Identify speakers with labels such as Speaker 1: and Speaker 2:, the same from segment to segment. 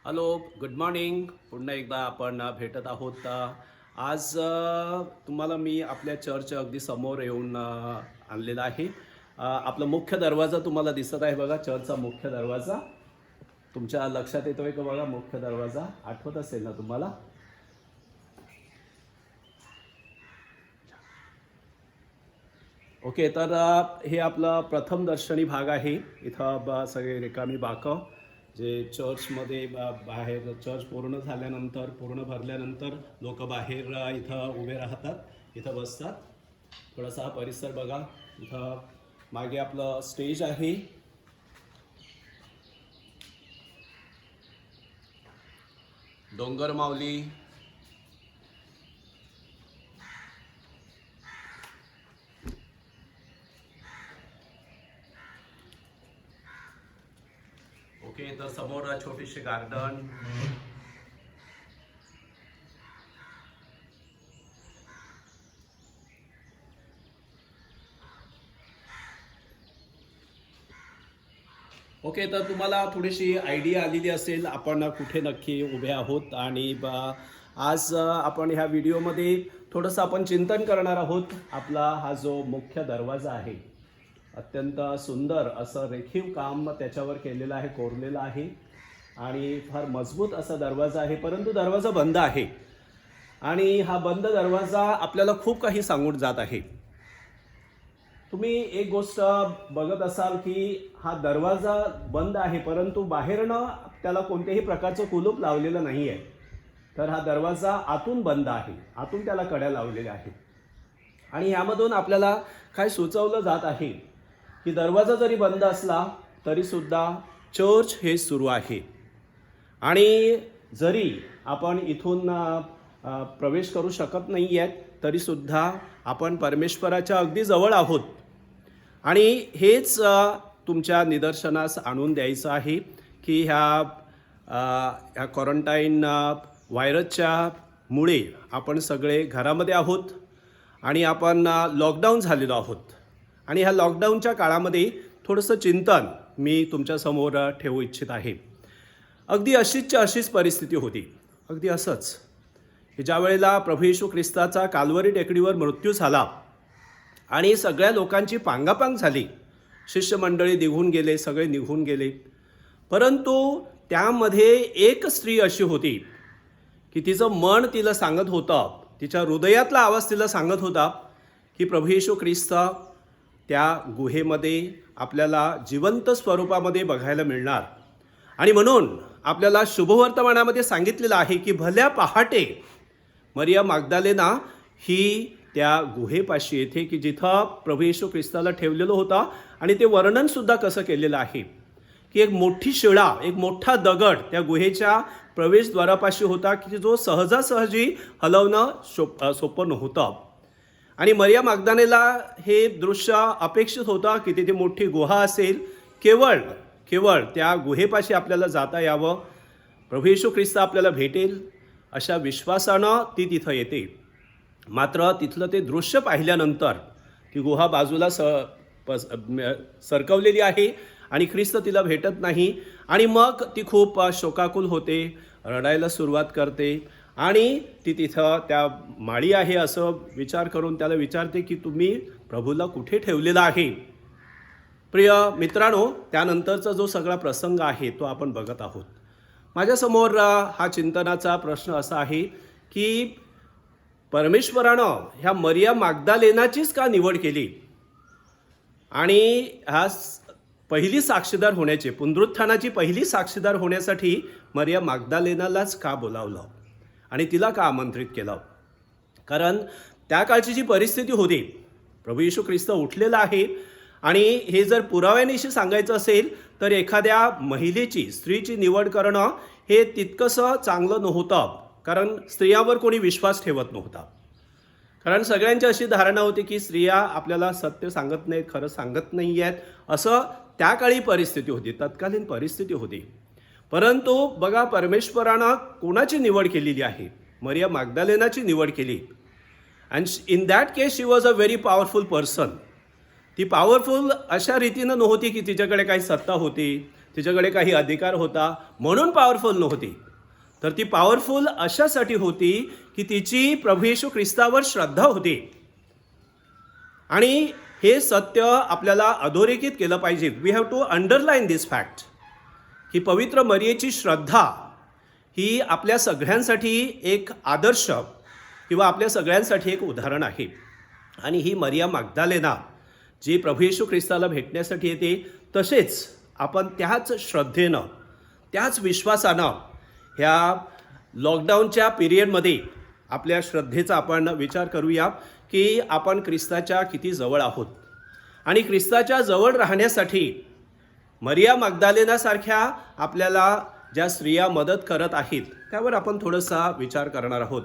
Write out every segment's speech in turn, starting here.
Speaker 1: Hello, good morning. पुन्हा एकदा आपण भेटत आहोत. आज तुम्हाला मी आपल्या चर्चच्या अगदी समोर येऊन आणलेला आहे. आपला मुख्य दरवाजा तुम्हाला दिसत आहे बघा, चर्चचा मुख्य दरवाजा. तुमच्या लक्षात येतोय का बघा, मुख्य दरवाजा आठवत असेल ना तुम्हाला? ओके, तर हे आपलं प्रथम दर्शनी भाग आहे. इथं सगळे रिकामी बाकं जे चर्चमध्ये बाहेर चर्च पूर्ण झाल्यानंतर, पूर्ण भरल्यानंतर लोक बाहेर इथं उभे राहतात, इथं बसतात. थोडासा हा परिसर बघा. इथं मागे आपलं स्टेज आहे. डोंगर माऊली, ओके. तर समोर छोटीशी गार्डन. ओके, तर तुम्हाला थोडीशी आयडिया आलेली असेल आपण कुठे नक्की उभे आहोत. आणि आज आपण ह्या व्हिडिओमध्ये थोडंसं आपण चिंतन करणार आहोत. आपला हा जो मुख्य दरवाजा आहे, अत्यंत सुंदर असं रेखीव काम त्याच्यावर केलेलं आहे, कोरलेलं आहे आणि फार मजबूत असा दरवाजा आहे. परंतु दरवाजा बंद आहे आणि हा बंद दरवाजा आपल्याला खूप काही सांगून जात आहे. तुम्ही एक गोष्ट बघत असाल की हा दरवाजा बंद आहे, परंतु बाहेरनं त्याला कोणत्याही प्रकारचं कुलूप लावलेलं नाही आहे. तर हा दरवाजा आतून बंद आहे, आतून त्याला कड्या लावलेल्या आहेत. आणि यामधून आपल्याला काय सुचवलं जात आहे की दरवाजा जरी बंद असला तरीसुद्धा चर्च हे सुरू आहे. आणि जरी आपण इथून प्रवेश करू शकत नाही आहेत तरीसुद्धा आपण परमेश्वराच्या अगदी जवळ आहोत. आणि हेच तुमच्या निदर्शनास आणून द्यायचं आहे की ह्या क्वारंटाईन व्हायरसच्या मुळे आपण सगळे घरामध्ये आहोत आणि आपण लॉकडाऊन झालेलो आहोत. आणि ह्या लॉकडाऊनच्या काळामध्ये थोडंसं चिंतन मी तुमच्यासमोर ठेवू इच्छित आहे. अगदी अशीच परिस्थिती होती. अगदी असंच की ज्या वेळेला प्रभू येशू ख्रिस्ताचा काल्वरी टेकडीवर मृत्यू झाला आणि सगळ्या लोकांची पांगापांग झाली, शिष्यमंडळी निघून गेले, सगळे निघून गेले. परंतु त्यामध्ये एक स्त्री अशी होती की तिचं मन तिला सांगत होतं, तिच्या हृदयातला आवाज तिला सांगत होता की प्रभू येशू ख्रिस्त त्या गुहेमध्ये आपल्याला जिवंत स्वरूपामध्ये बघायला मिळणार. आणि म्हणून आपल्याला शुभवर्तमानामध्ये सांगितलेलं आहे की भल्या पहाटे मरिया मागदालेना ही त्या गुहेपाशी येथे की जिथं प्रभू येशू ख्रिस्ताला ठेवलेलं होतं. आणि ते वर्णनसुद्धा कसं केलेलं आहे की एक मोठी शिळा, एक मोठा दगड त्या गुहेच्या प्रवेशद्वारापाशी होता की जो सहजासहजी हलवणं सोपं नव्हतं. आणि मरिया मागदालेला हे दृश्य अपेक्षित होतं की तिथे मोठी गुहा असेल, केवळ त्या गुहेपाशी आपल्याला जाता यावं, प्रभू येशू ख्रिस्त आपल्याला भेटेल अशा विश्वासानं ती तिथं येते. मात्र तिथलं ते दृश्य पाहिल्यानंतर ती गुहा बाजूला सरकवलेली आहे आणि ख्रिस्त तिला भेटत नाही. आणि मग ती खूप शोकाकुल होते, रडायला सुरुवात करते आणि ती तिथं त्या माळी आहे असं विचार करून त्याला विचारते की तुम्ही प्रभूला कुठे ठेवलेला आहे. प्रिय मित्रांनो, त्यानंतरचा जो सगळा प्रसंग आहे तो आपण बघत आहोत. माझ्यासमोर हा चिंतनाचा प्रश्न असा आहे की परमेश्वरानं ह्या मरिया मागदालेनाचीच का निवड केली आणि ह्या पहिली साक्षीदार होण्याची, पुनरुत्थानाची पहिली साक्षीदार होण्यासाठी मरिया मागदालेनालाच का बोलावलं आणि तिला का आमंत्रित केलं? कारण त्या काळची जी परिस्थिती होती, प्रभू येशू ख्रिस्त उठलेला आहे आणि हे जर पुराव्यानिशी सांगायचं असेल तर एखाद्या महिलेची, स्त्रीची निवड करणं हे तितकंसं चांगलं नव्हतं. कारण स्त्रियांवर कोणी विश्वास ठेवत नव्हता. कारण सगळ्यांची अशी धारणा होती की स्त्रिया आपल्याला सत्य सांगत नाहीत, खरं सांगत नाही आहेत, असं त्या काळी परिस्थिती होती, तत्कालीन परिस्थिती होती. परंतु बघा, परमेश्वरानं कोणाची निवड केलेली आहे? मरिया मागदालेनाची निवड केली. And in that case she was a very powerful person. ती पॉवरफुल अशा रीतीनं नव्हती की तिच्याकडे काही सत्ता होती, तिच्याकडे काही अधिकार होता म्हणून पॉवरफुल नव्हती, तर ती पॉवरफुल अशासाठी होती की तिची प्रभू येशू ख्रिस्तावर श्रद्धा होती. आणि हे सत्य आपल्याला अधोरेखित केलं पाहिजे. We have to underline this fact की पवित्र मरियेची श्रद्धा ही आपल्या सगळ्यांसाठी एक आदर्श किंवा आपल्या सगळ्यांसाठी एक उदाहरण आहे. आणि ही मरिया मग्दलेना जी प्रभू येशू ख्रिस्ताला भेटण्यासाठी येते, तसेच आपण त्याच श्रद्धेनं त्याच विश्वासानं ह्या लॉकडाऊनच्या पिरियडमध्ये आपल्या श्रद्धेचा आपण विचार करूया की आपण ख्रिस्ताच्या किती जवळ आहोत. आणि ख्रिस्ताच्या जवळ राहण्यासाठी मरिया मग्दलेनासारख्या आपल्याला ज्या स्त्रिया मदत करत आहेत त्यावर आपण थोडासा विचार करणार आहोत.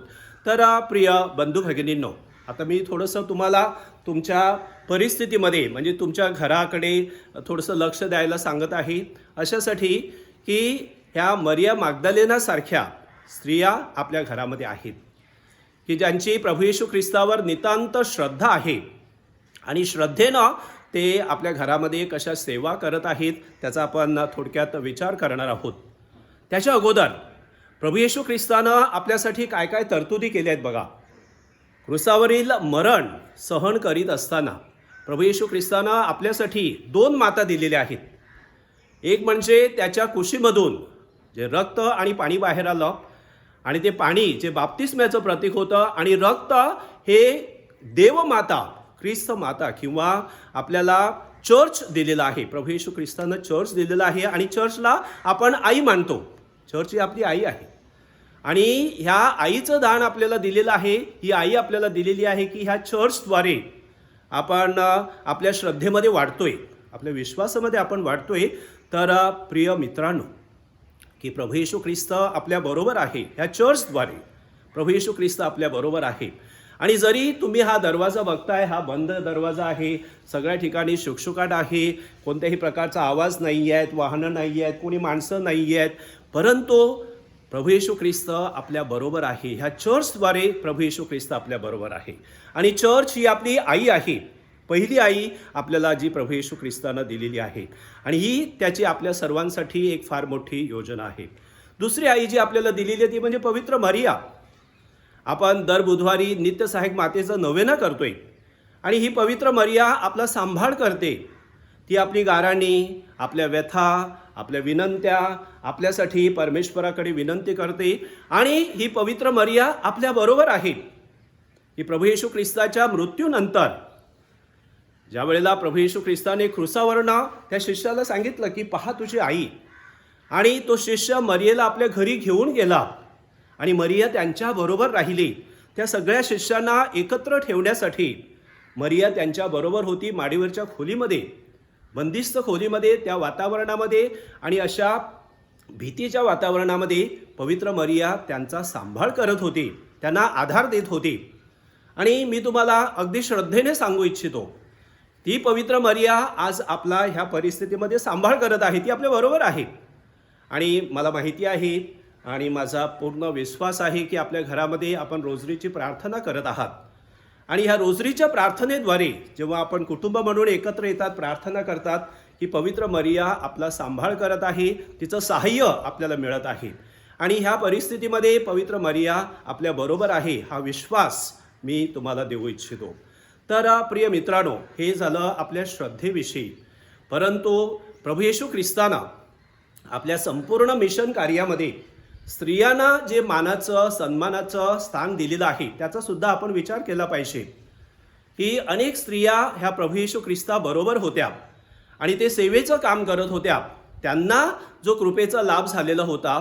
Speaker 1: तर प्रिय बंधू भगिनींनो, आता मी थोडंसं तुम्हाला तुमच्या परिस्थितीमध्ये म्हणजे तुमच्या घराकडे थोडंसं लक्ष द्यायला सांगत आहे, अशासाठी की ह्या मरिया मग्दलेनासारख्या स्त्रिया आपल्या घरामध्ये आहेत की ज्यांची प्रभू येशू ख्रिस्तावर नितांत श्रद्धा आहे आणि श्रद्धेनं ते आपल्या घरामध्ये कशा सेवा करत आहेत त्याचा आपण थोडक्यात विचार करणार आहोत. त्याच्या अगोदर प्रभू येशू ख्रिस्तानं आपल्यासाठी काय काय तरतुदी केल्या आहेत बघा. क्रुसावरील मरण सहन करीत असताना प्रभू येशू ख्रिस्तानं आपल्यासाठी 2 माता दिलेल्या आहेत. एक म्हणजे त्याच्या कुशीमधून जे रक्त आणि पाणी बाहेर आलं, आणि ते पाणी जे बाप्तिस्म्याचं प्रतीक होतं, आणि रक्त हे देवमाता ख्रिस्त माता किंवा आपल्याला चर्च दिलेला आहे. प्रभू येशू ख्रिस्तानं चर्च दिलेला आहे आणि चर्चला आपण आई मानतो. चर्च ही आपली आई आहे आणि ह्या आईचं दान आपल्याला दिलेलं आहे. ही आई आपल्याला दिलेली आहे की ह्या चर्चद्वारे आपण आपल्या श्रद्धेमध्ये वाढतोय, आपल्या विश्वासामध्ये आपण वाढतोय. तर प्रिय मित्रांनो, की प्रभू येशू ख्रिस्त आपल्याबरोबर आहे. ह्या चर्चद्वारे प्रभू येशू ख्रिस्त आपल्याबरोबर आहे. आणि जरी तुम्ही हा दरवाजा बघताय, हा बंद दरवाजा आहे, सगळ्या ठिकाणी शुकशुकाट आहे, कोणत्याही प्रकारचा आवाज नाही आहेत, वाहनं नाही आहेत, कोणी माणसं नाही आहेत, परंतु प्रभू येशू ख्रिस्त आपल्याबरोबर आहे. ह्या चर्चद्वारे प्रभू येशू ख्रिस्त आपल्याबरोबर आहे. आणि चर्च ही आपली आई आहे, पहिली आई आपल्याला जी प्रभू येशू ख्रिस्तानं दिलेली आहे. आणि ही त्याची आपल्या सर्वांसाठी एक फार मोठी योजना आहे. दुसरी आई जी आपल्याला दिलेली आहे ती म्हणजे पवित्र मरिया. आपण दर बुधवारी नित्य सहायक मातेचं नवेना करतोय आणि ही पवित्र मरिया आपला सांभाळ करते. ती आपली गाराणी, आपल्या व्यथा, आपल्या विनंत्या आपल्यासाठी परमेश्वराकडे विनंती करते. आणि ही पवित्र मरिया आपल्याबरोबर आहे. की प्रभू येशू ख्रिस्ताच्या मृत्यूनंतर ज्या वेळेला प्रभू येशू ख्रिस्ताने क्रुसावरनं त्या शिष्याला सांगितलं की पहा तुझी आई, आणि तो शिष्य मरियेला आपल्या घरी घेऊन गेला आणि मरिया त्यांच्याबरोबर राहिली. त्या सगळ्या शिष्यांना एकत्र ठेवण्यासाठी मरिया त्यांच्याबरोबर होती. माडीवरच्या खोलीमध्ये, बंदिस्त खोलीमध्ये, त्या वातावरणामध्ये आणि अशा भीतीच्या वातावरणामध्ये पवित्र मरिया त्यांचा सांभाळ करत होती, त्यांना आधार देत होती. आणि मी तुम्हाला अगदी श्रद्धेने सांगू इच्छितो, ती पवित्र मरिया आज आपला ह्या परिस्थितीमध्ये सांभाळ करत आहे. ती आपल्याबरोबर आहे. आणि मला माहिती आहे आणि माझा पूर्ण विश्वास आहे की आपल्या घरामध्ये आपण रोजरीची प्रार्थना करत आहात. आणि ह्या रोजरीच्या प्रार्थनेद्वारे जेव्हा आपण कुटुंब म्हणून एकत्र येतात, प्रार्थना करतात, की पवित्र मरिया आपला सांभाळ करत आहे, तिचं सहाय्य आपल्याला मिळत आहे. आणि ह्या परिस्थितीमध्ये पवित्र मरिया आपल्याबरोबर आहे हा विश्वास मी तुम्हाला देऊ इच्छितो. तर प्रिय मित्रांनो, हे झालं आपल्या श्रद्धेविषयी. परंतु प्रभू येशू ख्रिस्तानं आपल्या संपूर्ण मिशन कार्यामध्ये स्त्रियांना जे मानाचं, सन्मानाचं स्थान दिलेलं आहे त्याचा सुद्धा आपण विचार केला पाहिजे. की अनेक स्त्रिया ह्या प्रभू येशू ख्रिस्ताबरोबर होत्या आणि ते सेवेचं काम करत होत्या. त्यांना जो कृपेचा लाभ झालेला होता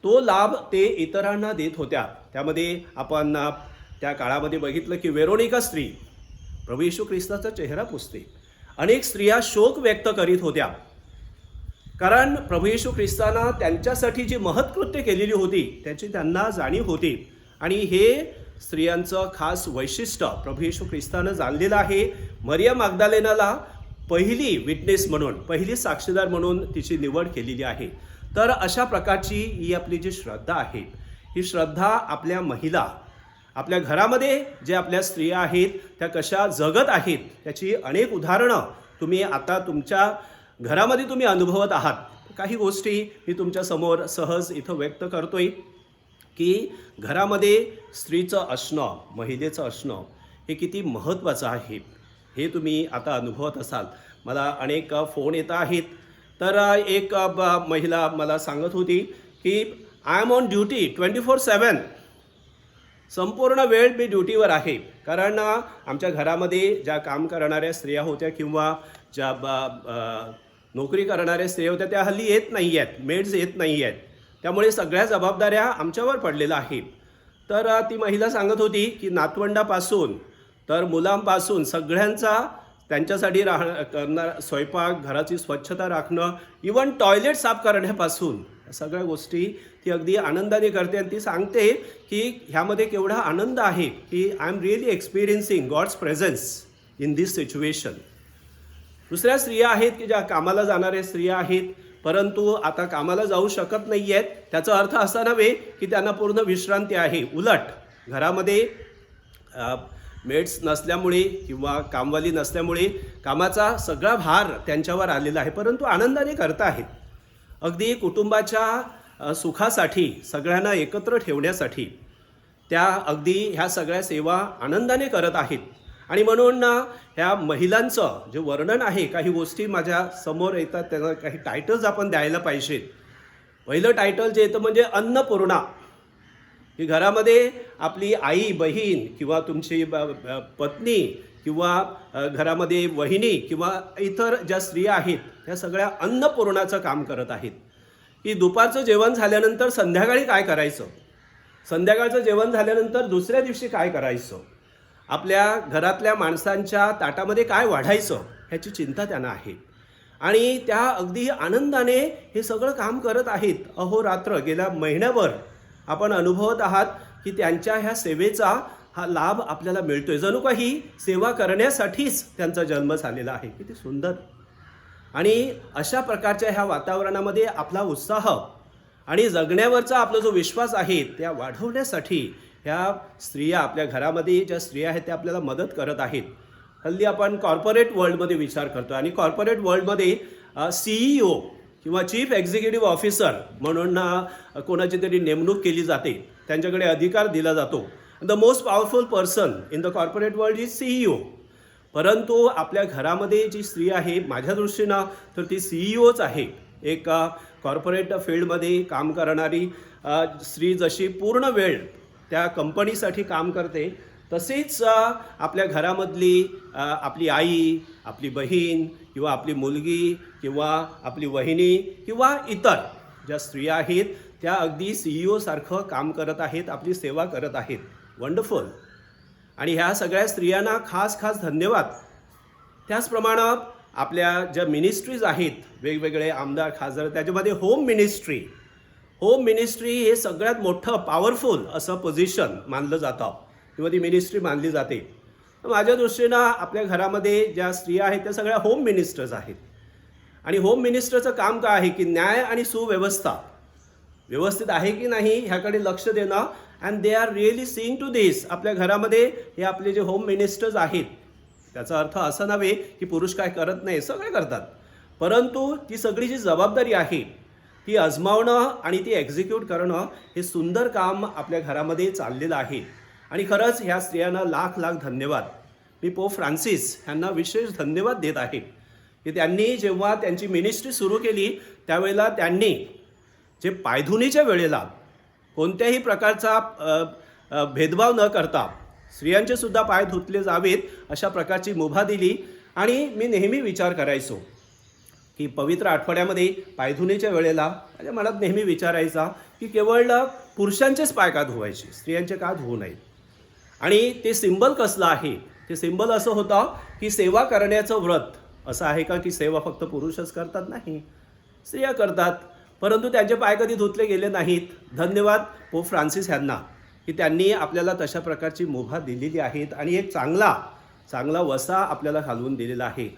Speaker 1: तो लाभ ते इतरांना देत होत्या. त्यामध्ये आपण त्या काळामध्ये बघितलं की वेरोनिका स्त्री प्रभू येशू ख्रिस्ताचा चेहरा पुसते. अनेक स्त्रिया शोक व्यक्त करीत होत्या, कारण प्रभू येशू ख्रिस्तानं त्यांच्यासाठी जी महत्कृत्य केलेली होती त्याची त्यांना जाणीव होती. आणि हे स्त्रियांचं खास वैशिष्ट्य प्रभू येशू ख्रिस्तानं जाणलेलं आहे. मरिया मग्दलेनाला पहिली विटनेस म्हणून, पहिली साक्षीदार म्हणून तिची निवड केलेली आहे. तर अशा प्रकारची ही आपली जी श्रद्धा आहे, ही श्रद्धा आपल्या महिला, आपल्या घरामध्ये जे आपल्या स्त्रिया आहेत त्या कशा जगत आहेत त्याची अनेक उदाहरणं तुम्ही आता तुमच्या घरामध्ये तुम्ही अनुभवत आहात. काही गोष्टी मी तुमच्या समोर सहज इथं व्यक्त करतोय की घरामध्ये स्त्रीचं असणं, महिलेचं असणं हे किती महत्त्वाचं आहे हे तुम्ही आता अनुभवत असाल. मला अनेक फोन येत आहेत. तर एक महिला मला सांगत होती की आय एम ऑन ड्युटी 24/7. संपूर्ण वेळ मी ड्युटीवर आहे. कारण आमच्या घरामध्ये ज्या काम करणाऱ्या स्त्रिया होत्या किंवा ज्या नोकरी करणाऱ्या स्त्रिया होत्या त्या हल्ली येत नाही आहेत, मेड्स येत नाही आहेत. त्यामुळे सगळ्या जबाबदाऱ्या आमच्यावर पडलेल्या आहेत. तर ती महिला सांगत होती की नातवंडापासून तर मुलांपासून सगळ्यांचा त्यांच्यासाठी करणार स्वयंपाक, घराची स्वच्छता राखणं, इवन टॉयलेट साफ करण्यापासून सगळ्या गोष्टी ती अगदी आनंदाने करते. आणि ती सांगते की ह्यामध्ये केवढा आनंद आहे की I am really experiencing God's presence in this situation. दुसऱ्या स्त्रिया आहेत की ज्या कामाला जाणाऱ्या स्त्रिया आहेत, परंतु आता कामाला जाऊ शकत नाही आहेत. त्याचा अर्थ असा नव्हे की त्यांना पूर्ण विश्रांती आहे. उलट घरामध्ये मेड्स नसल्यामुळे किंवा कामवाली नसल्यामुळे कामाचा सगळा भार त्यांच्यावर आलेला आहे, परंतु आनंदाने करत आहेत. अगदी कुटुंबाच्या सुखासाठी, सगळ्यांना एकत्र ठेवण्यासाठी त्या अगदी ह्या सगळ्या सेवा आनंदाने करत आहेत. आणि म्हणून ह्या महिलांचं जे वर्णन आहे, काही गोष्टी माझ्या समोर येतात, त्यांना काही टायटल्स आपण द्यायला पाहिजेत. पहिलं टायटल जे येतं म्हणजे अन्नपूर्णा. की घरामध्ये आपली आई, बहीण किंवा तुमची पत्नी किंवा घरामध्ये वहिनी किंवा इतर ज्या स्त्रिया आहेत त्या सगळ्या अन्नपूर्णाचं काम करत आहेत. की दुपारचं जेवण झाल्यानंतर संध्याकाळी काय करायचं, संध्याकाळचं जेवण झाल्यानंतर दुसऱ्या दिवशी काय करायचं, आपल्या घरातल्या माणसांच्या ताटामध्ये काय वाढायचं ह्याची चिंता त्यांना आहे. आणि त्या अगदी आनंदाने हे सगळं काम करत आहेत. अहोरात्र गेल्या महिन्याभर आपण अनुभवत आहात की त्यांच्या ह्या सेवेचा हा लाभ आपल्याला मिळतोय. जणू काही सेवा करण्यासाठीच त्यांचा जन्म झालेला आहे. किती सुंदर. आणि अशा प्रकारच्या ह्या वातावरणामध्ये आपला उत्साह आणि जगण्यावरचा आपला जो विश्वास आहे त्या वाढवण्यासाठी ह्या स्त्रिया, आपल्या घरामध्ये ज्या स्त्रिया आहेत त्या आपल्याला मदत करत आहेत. हल्ली आपण कॉर्पोरेट वर्ल्डमध्ये विचार करतो आणि कॉर्पोरेट वर्ल्डमध्ये CEO किंवा चीफ एक्झिक्युटिव्ह ऑफिसर म्हणून कोणाची तरी नेमणूक केली जाते, त्यांच्याकडे अधिकार दिला जातो. The most powerful person in the corporate world is CEO. परंतु आपल्या घरामध्ये जी स्त्री आहे, माझ्या दृष्टीनं तर ती CEOच आहे. एक कॉर्पोरेट फील्डमध्ये काम करणारी स्त्री जशी पूर्ण वेळ त्या कंपनीसाठी काम करते, तसेच आपल्या घरामधली आपली आई, आपली बहीण किंवा आपली मुलगी किंवा आपली वहिनी किंवा इतर ज्या स्त्रिया आहेत त्या अगदी CEO सारखं काम करत आहेत, आपली सेवा करत आहेत. वंडरफुल. आणि ह्या सगळ्या स्त्रियांना खास धन्यवाद. त्याचप्रमाणे आपल्या ज्या मिनिस्ट्रीज आहेत, वेगवेगळे आमदार, खासदार, त्याच्यामध्ये होम मिनिस्ट्री हे सगळ्यात मोठं पॉवरफुल असं पोझिशन मानलं जातं किंवा ती मिनिस्ट्री मानली जाते. माझ्या दृष्टीनं आपल्या घरामध्ये ज्या स्त्रिया आहेत त्या सगळ्या होम मिनिस्टर्स आहेत. आणि होम मिनिस्टरचं काम काय आहे की न्याय आणि सुव्यवस्था व्यवस्थित आहे की नाही ह्याकडे लक्ष देणं. And they are really seeing to this. आपल्या घरामध्ये हे आपले जे होम मिनिस्टर्स आहेत, त्याचा अर्थ असा नव्हे की पुरुष काय करत नाही, सगळे करतात, परंतु ती सगळी जी जबाबदारी आहे ती आजमावणं आणि ती एक्झिक्यूट करणं हे सुंदर काम आपल्या घरामध्ये चाललेलं आहे. आणि खरंच ह्या स्त्रियांना लाख धन्यवाद. मी पोप फ्रान्सिस यांना विशेष धन्यवाद देत आहे की त्यांनी जेव्हा त्यांची मिनिस्ट्री सुरू केली त्यावेळेला त्यांनी जे पायधुनीच्या वेळेला कोणत्याही प्रकारचा भेदभाव न करता स्त्रियांचे सुद्धा पाय धुतले जावेत अशा प्रकारची मुभा दिली. आणि मी नेहमी विचार करायचो की पवित्र आठवड्यामध्ये पायधुनीच्या वेळेला माझ्या मनात नेहमी विचारायचा की केवळ पुरुषांचेच पाय का धुवायचे, स्त्रियांचे का धुवू नयेत. आणि ते सिंबल कसलं आहे, ते सिंबल असं होतं की सेवा करण्याचं व्रत. असं आहे का की सेवा फक्त पुरुषच करतात? नाही, स्त्रिया करतात, परंतु त्यांचे पाय कधी धुतले गेले नाहीत. धन्यवाद पोप फ्रान्सिस यांना की त्यांनी आपल्याला तशा प्रकारची मुभा दिलेली आहेत आणि एक चांगला वसा आपल्याला घालवून दिलेला आहे.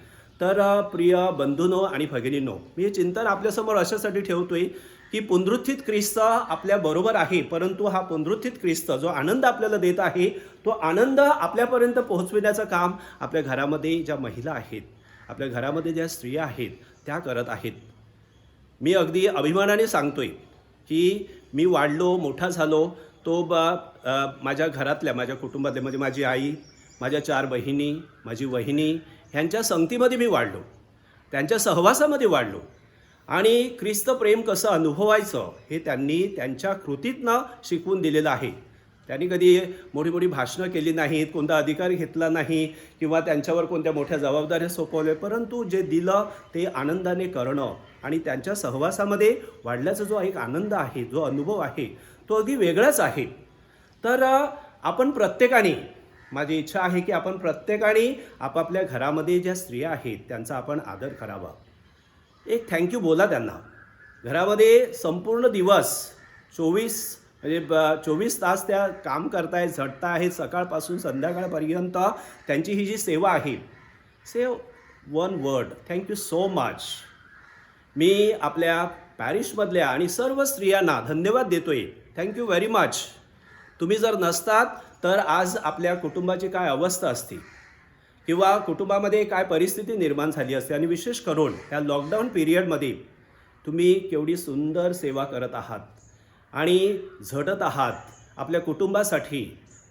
Speaker 1: तर प्रिय बंधूंनो आणि भगिनींनो, मी हे चिंतन आपल्यासमोर अशासाठी ठेवतोय की पुनरुत्थित ख्रिस्त आपल्याबरोबर आहे, परंतु हा पुनरुत्थित ख्रिस्त जो आनंद आपल्याला देत आहे तो आनंद आपल्यापर्यंत पोहोचविण्याचं काम आपल्या घरामध्ये ज्या महिला आहेत, आपल्या घरामध्ये ज्या स्त्रिया आहेत त्या करत आहेत. मी अगदी अभिमानाने सांगतोय की मी वाढलो, मोठा झालो तो माझ्या घरातल्या, माझ्या कुटुंबातल्या म्हणजे माझी आई, माझ्या 4 बहिणी, माझी वहिनी ह्यांच्या संगतीमध्ये मी वाढलो, त्यांच्या सहवासामध्ये वाढलो आणि ख्रिस्त प्रेम कसं अनुभवायचं हे त्यांनी त्यांच्या कृतीतनं शिकवून दिलेलं आहे. त्यांनी कधी मोठी मोठी भाषणं केली नाहीत, कोणता अधिकार घेतला नाही किंवा त्यांच्यावर कोणत्या मोठ्या जबाबदाऱ्या सोपवल्या, परंतु जे दिलं ते आनंदाने करणं आणि त्यांच्या सहवासामध्ये वाढल्याचा जो एक आनंद आहे, जो अनुभव आहे तो अगदी वेगळाच आहे. तर आपण प्रत्येकाने, माझी इच्छा आहे की आपण प्रत्येकाने आपापल्या घरामध्ये ज्या स्त्रिया आहेत त्यांचा आपण आदर करावा. एक थँक्यू बोला त्यांना. घरामध्ये संपूर्ण दिवस 24 तास त्या काम करतायत, झटता आहेत, सकाळपासून संध्याकाळपर्यंत त्यांची ही जी सेवा आहे. Say one word, thank you so much. मी आपल्या पॅरिशमधल्या आणि सर्व स्त्रियांना धन्यवाद देतोय. Thank you very much. तुम्ही जर नसतात तर आज आपल्या कुटुंबाची काय अवस्था असती किंवा कुटुंबामध्ये काय परिस्थिती निर्माण झाली असते. आणि विशेष करून या लॉकडाऊन पिरियडमध्ये तुम्ही केवढी सुंदर सेवा करत आहात आणि झटत आहात आपल्या कुटुंबासाठी.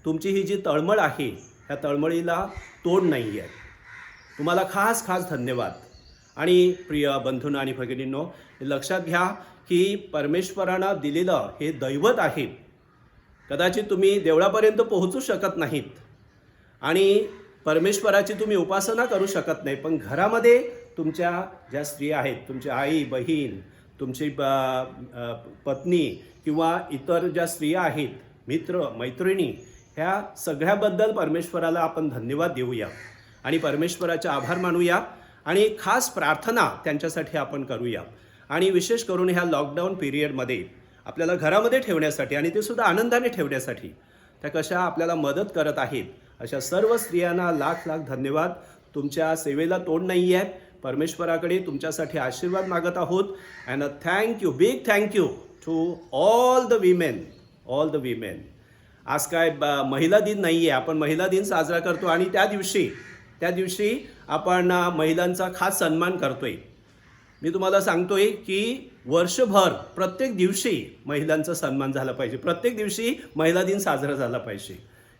Speaker 1: तुमची ही जी तळमळ आहे त्या तळमळीला तोड नाही आहे. तुम्हाला खास खास धन्यवाद. आणि प्रिय बंधूंनो आणि भगिनींनो, लक्षात घ्या की परमेश्वरानं दिलेलं हे दैवत आहे. कदाचित तुम्ही देवळापर्यंत पोहोचू शकत नाहीत आणि परमेश्वराची तुम्ही उपासना करू शकत नाही, पण घरामध्ये तुमच्या ज्या स्त्रिया आहेत, तुमची आई, बहीण, तुमची पत्नी किंवा इतर ज्या स्त्रिया आहेत, मित्र मैत्रिणी, ह्या सगळ्याबद्दल परमेश्वराला आपण धन्यवाद देऊया आणि परमेश्वराचे आभार मानूया आणि खास प्रार्थना त्यांच्यासाठी आपण करूया. आणि विशेष करून ह्या लॉकडाऊन पिरियडमध्ये आपल्याला घरामध्ये ठेवण्यासाठी आणि ते सुद्धा आनंदाने ठेवण्यासाठी त्या कशा आपल्याला मदत करत आहेत, अशा सर्व स्त्रियांना लाख लाख धन्यवाद. तुमच्या सेवेला तोड नाही आहे. परमेश्वराकडे तुमच्यासाठी आशीर्वाद मागत आहोत. And a thank you, big thank you to all the women. आज काय महिला दिन नाही आहे, आपण महिला दिन साजरा करतो आणि त्या दिवशी आपण महिलांचा खास सन्मान करतोय. मी तुम्हाला सांगतोय की वर्षभर प्रत्येक दिवशी महिलांचा सन्मान झाला पाहिजे, प्रत्येक दिवशी महिला दिन साजरा झाला पाहिजे.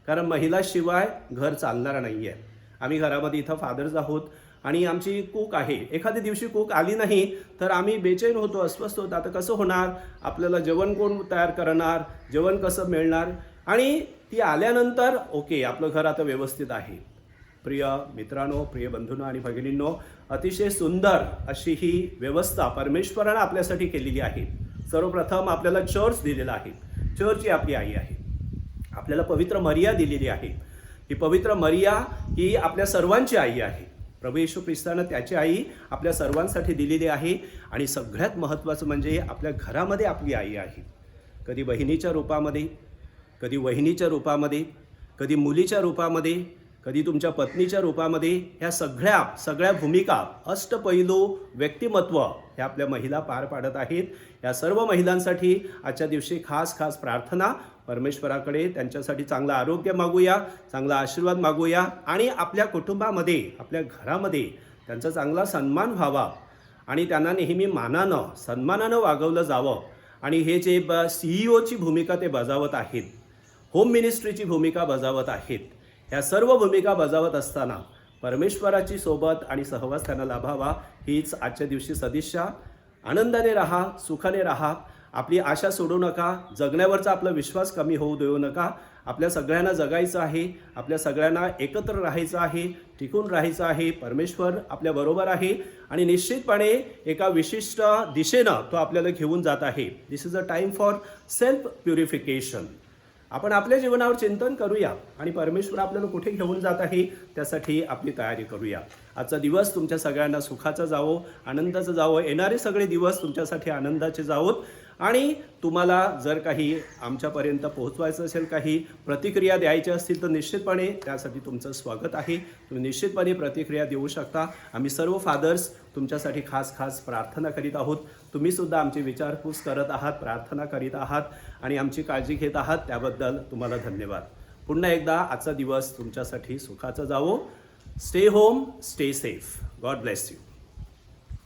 Speaker 1: कारण महिलाशिवाय घर चालणार नाही आहे. आम्ही घरामध्ये इथं फादर्स आहोत आणि आमची कूक आहे. एखाद्या दिवशी कूक आली नाही तर आम्ही बेचैन होतो, अस्वस्थ होतो. आता कसं होणार, आपल्याला जेवण कोण तयार करणार, जेवण कसं मिळणार. आणि ती आल्यानंतर ओके, आपलं घर आता व्यवस्थित आहे. प्रिय मित्रांनो, प्रिय बंधूंनो आणि भगिनींनो, अतिशय सुंदर अशी ही व्यवस्था परमेश्वरानं आपल्यासाठी केलेली आहे. सर्वप्रथम आपल्याला चर्च दिलेला आहे. चर्च ही आपली आई आहे. आपल्याला पवित्र मरिया दिलेली आहे. ही पवित्र मरिया ही आपल्या सर्वांची आई आहे. प्रभू येशू ख्रिस्तानं त्याची आई आपल्या सर्वांसाठी दिलेली आहे. आणि सगळ्यात महत्त्वाचं म्हणजे आपल्या घरामध्ये आपली आई आहे. कधी बहिणीच्या रूपामध्ये, कधी वहिनीच्या रूपामध्ये, कधी मुलीच्या रूपामध्ये, कधी तुमच्या पत्नीच्या रूपामध्ये. ह्या सगळ्या भूमिका, अष्टपैलू व्यक्तिमत्व हे आपल्या महिला पार पाडत आहेत. या सर्व महिलांसाठी आजच्या दिवशी खास खास प्रार्थना. परमेश्वराकडे त्यांच्यासाठी चांगलं आरोग्य मागूया, चांगला आशीर्वाद मागूया आणि आपल्या कुटुंबामध्ये, आपल्या घरामध्ये त्यांचा चांगला सन्मान व्हावा आणि त्यांना नेहमी मानानं, सन्मानानं वागवलं जावं. आणि हे जे CEO ची भूमिका ते बजावत आहेत, होम मिनिस्ट्रीची भूमिका बजावत आहेत, ह्या सर्व भूमिका बजावत असताना परमेश्वराची सोबत आणि सहवास त्यांना लाभावा हीच आजच्या दिवशी सदिच्छा. आनंदाने राहा, सुखाने राहा. आपली आशा सोडू नका. जगण्यावरचा आपला विश्वास कमी होऊ देऊ नका. आपल्या सगळ्यांना जगायचं आहे, आपल्या सगळ्यांना एकत्र राहायचं आहे, टिकून राहायचं आहे. परमेश्वर आपल्याबरोबर आहे आणि निश्चितपणे एका विशिष्ट दिशेनं तो आपल्याला घेऊन जात आहे. This is a time for self purification. आपण आपल्या जीवनावर चिंतन करूया आणि परमेश्वर आपल्याला कुठे घेऊन जात आहे त्यासाठी आपली तयारी करूया. आजचा दिवस तुमच्या सगळ्यांना सुखाचा जावो, आनंदाचा जावो. येणारे सगळे दिवस तुमच्यासाठी आनंदाचे जावोत. आणि तुम्हाला जर काही आमच्यापर्यंत पोहोचवायचं असेल, काही प्रतिक्रिया द्यायच्या असतील तर निश्चितपणे त्यासाठी तुमचं स्वागत आहे. तुम्ही निश्चितपणे प्रतिक्रिया देऊ शकता. आम्ही सर्व फादर्स तुमच्यासाठी खास खास प्रार्थना करीत आहोत. तुम्हीसुद्धा आमची विचारपूस करत आहात, प्रार्थना करीत आहात आणि आमची काळजी घेत आहात. त्याबद्दल तुम्हाला धन्यवाद. पुन्हा एकदा आजचा दिवस तुमच्यासाठी सुखाचा जावो. Stay home, stay safe. God bless you.